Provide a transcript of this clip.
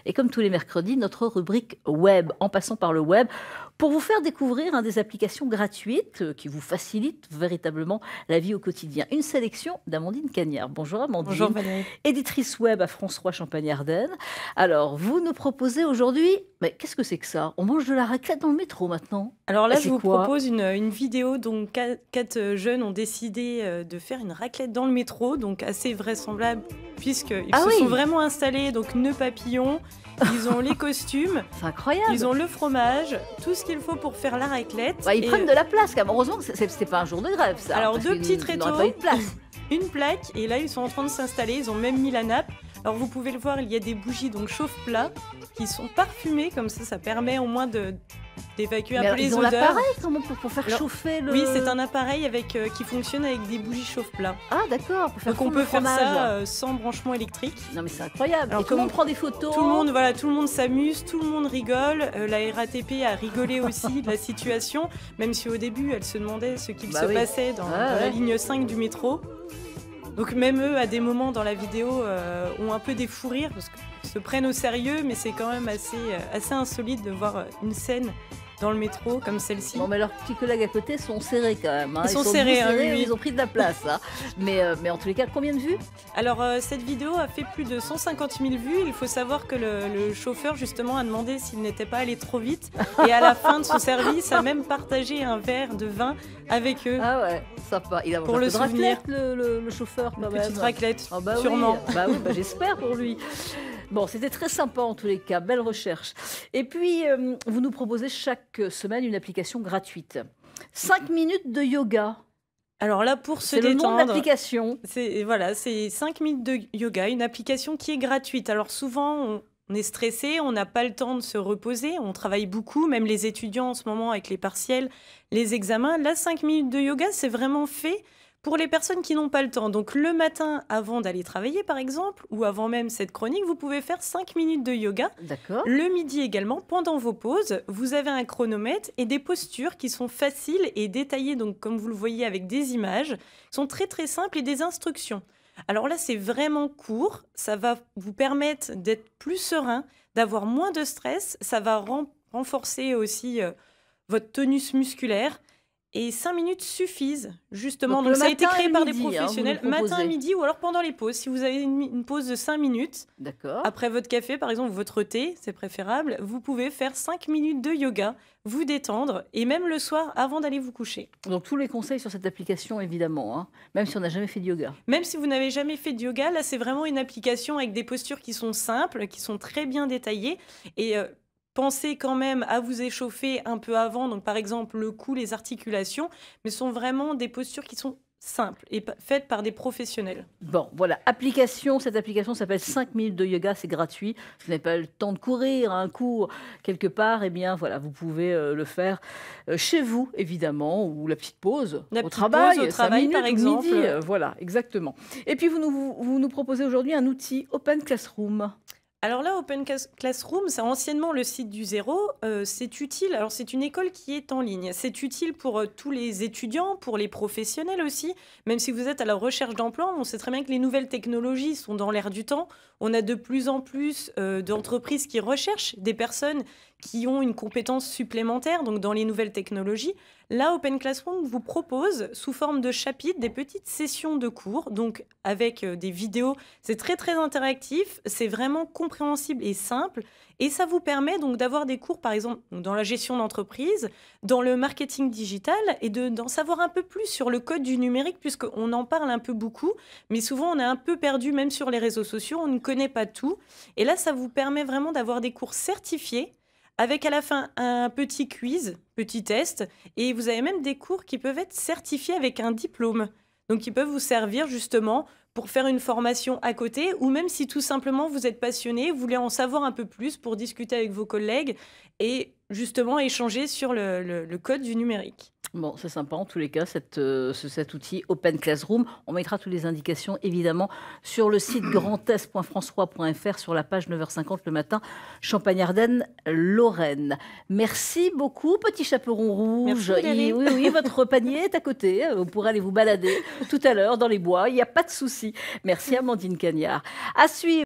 Et comme tous les mercredis, notre rubrique web, en passant par le web, pour vous faire découvrir des applications gratuites qui vous facilitent véritablement la vie au quotidien. Une sélection d'Amandine Cagnard. Bonjour Amandine. Bonjour Valérie. Éditrice web à France 3 Champagne-Ardenne. Alors, vous nous proposez aujourd'hui, mais qu'est-ce que c'est que ça? On mange de la raclette dans le métro maintenant? Alors là, Et je vous propose une vidéo dont quatre jeunes ont décidé de faire une raclette dans le métro, donc assez vraisemblable puisqu'ils sont vraiment installés, donc nœuds papillons, ils ont les costumes, c'est incroyable. Ils ont le fromage, tout ce qu'il faut pour faire la raclette. Ils prennent de la place, quand même. Heureusement que c'était pas un jour de grève, ça. Alors deux petits tréteaux, pas eu de place. Une plaque, et là ils sont en train de s'installer, ils ont même mis la nappe. Alors vous pouvez le voir, il y a des bougies, donc chauffe-plat, qui sont parfumées, comme ça permet au moins d'évacuer un peu les odeurs. Ils ont l'appareil comment pour faire chauffer le... Oui, c'est un appareil qui fonctionne avec des bougies chauffe-plat. Ah d'accord, donc on peut faire ça sans branchement électrique. Non mais c'est incroyable. Alors, et tout le monde prend des photos. Tout le monde s'amuse, tout le monde rigole. La RATP a rigolé aussi de la situation, même si au début elle se demandait ce qu'il se passait dans la ligne 5 du métro. Donc même eux, à des moments dans la vidéo, ont un peu des fous rires parce qu'ils se prennent au sérieux, mais c'est quand même assez insolite de voir une scène dans le métro comme celle-ci. Bon, mais leurs petits collègues à côté sont serrés quand même. Ils sont serrés, oui. Ils ont pris de la place. Mais en tous les cas, combien de vues? Alors, cette vidéo a fait plus de 150 000 vues. Il faut savoir que le chauffeur, justement, a demandé s'il n'était pas allé trop vite. Et à la fin de son service, a même partagé un verre de vin avec eux. Ah ouais, sympa. Il a pour le souvenir. Le chauffeur, quand même. Petite raclette, bah sûrement. Oui, j'espère pour lui. Bon, c'était très sympa en tous les cas, belle recherche. Et puis, vous nous proposez chaque semaine une application gratuite. 5 minutes de yoga. Alors là, pour se détendre... C'est le nom de l'application. C'est 5 minutes de yoga, une application qui est gratuite. Alors souvent, on est stressé, on n'a pas le temps de se reposer, on travaille beaucoup, même les étudiants en ce moment avec les partiels, les examens. Là, 5 minutes de yoga, c'est vraiment fait pour les personnes qui n'ont pas le temps. Donc le matin, avant d'aller travailler par exemple, ou avant même cette chronique, vous pouvez faire 5 minutes de yoga. D'accord. Le midi également, pendant vos pauses, vous avez un chronomètre et des postures qui sont faciles et détaillées, donc comme vous le voyez avec des images, sont très très simples et des instructions. Alors là, c'est vraiment court, ça va vous permettre d'être plus serein, d'avoir moins de stress, ça va renforcer aussi votre tonus musculaire. Et 5 minutes suffisent, justement. Donc ça a été créé par des professionnels, matin, midi, ou alors pendant les pauses. Si vous avez une pause de 5 minutes, après votre café, par exemple, votre thé, c'est préférable, vous pouvez faire 5 minutes de yoga, vous détendre, et même le soir, avant d'aller vous coucher. Donc tous les conseils sur cette application, évidemment, même si on n'a jamais fait de yoga. Même si vous n'avez jamais fait de yoga, là, c'est vraiment une application avec des postures qui sont simples, qui sont très bien détaillées, et... pensez quand même à vous échauffer un peu avant, donc par exemple le cou, les articulations, mais ce sont vraiment des postures qui sont simples et faites par des professionnels. Bon, voilà, cette application s'appelle 5 minutes de yoga, c'est gratuit. Si vous n'avez pas le temps de courir un cours quelque part, eh bien voilà, vous pouvez le faire chez vous, évidemment, ou la petite pause au travail, minutes, par exemple. Midi, voilà, exactement. Et puis vous nous proposez aujourd'hui un outil Open Classroom. Alors là, Open Classroom, c'est anciennement le site du Zéro. C'est utile. Alors, c'est une école qui est en ligne. C'est utile pour tous les étudiants, pour les professionnels aussi. Même si vous êtes à la recherche d'emploi, on sait très bien que les nouvelles technologies sont dans l'air du temps. On a de plus en plus d'entreprises qui recherchent des personnes qui ont une compétence supplémentaire, donc dans les nouvelles technologies. Là, Open Classroom vous propose, sous forme de chapitres, des petites sessions de cours, donc avec des vidéos. C'est très, très interactif, c'est vraiment compréhensible et simple. Et ça vous permet donc d'avoir des cours, par exemple, dans la gestion d'entreprise, dans le marketing digital, et d'en savoir un peu plus sur le code du numérique, puisqu'on en parle un peu beaucoup, mais souvent on est un peu perdu, même sur les réseaux sociaux, on ne connaît pas tout. Et là, ça vous permet vraiment d'avoir des cours certifiés, avec à la fin un petit quiz, petit test, et vous avez même des cours qui peuvent être certifiés avec un diplôme. Donc, qui peuvent vous servir justement pour faire une formation à côté, ou même si tout simplement vous êtes passionné, vous voulez en savoir un peu plus pour discuter avec vos collègues et justement échanger sur le code du numérique. Bon, c'est sympa en tous les cas, cet outil Open Classroom. On mettra toutes les indications évidemment sur le site grandest.france3.fr sur la page 9h50 le matin, Champagne-Ardenne, Lorraine. Merci beaucoup, petit chaperon rouge. Merci, oui, votre panier est à côté. Vous pourrez aller vous balader tout à l'heure dans les bois. Il n'y a pas de souci. Merci Amandine Cagnard. À suivre.